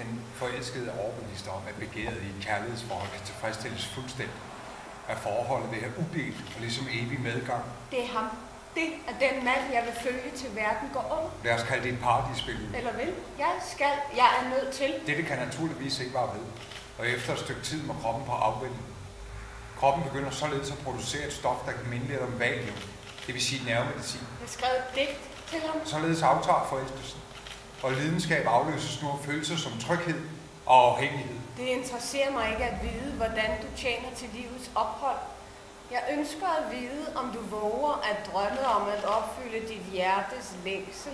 Den forelskede er overbevist om, at begæret i et kærlighedsforhold kan tilfredsstilles fuldstændig. At forholdet vil have udelt og ligesom evig medgang. Det er ham. Det er den mand, jeg vil følge til verden går om. Lad os kalde det et paradisbillede. Eller vel? Jeg er nødt til. Dette kan naturligvis ikke være ved. Og efter et stykke tid må kroppen på afvælge. Kroppen begynder således at producere et stof, der kan minde lidt om valium. Det vil sige nervemedicin. Jeg skrev et digt til ham. Således aftager forelskelsen. Og lidenskab afløses nu af følelser som tryghed og afhængighed. Det interesserer mig ikke at vide, hvordan du tjener til livets ophold. Jeg ønsker at vide, om du våger at drømme om at opfylde dit hjertes længsel.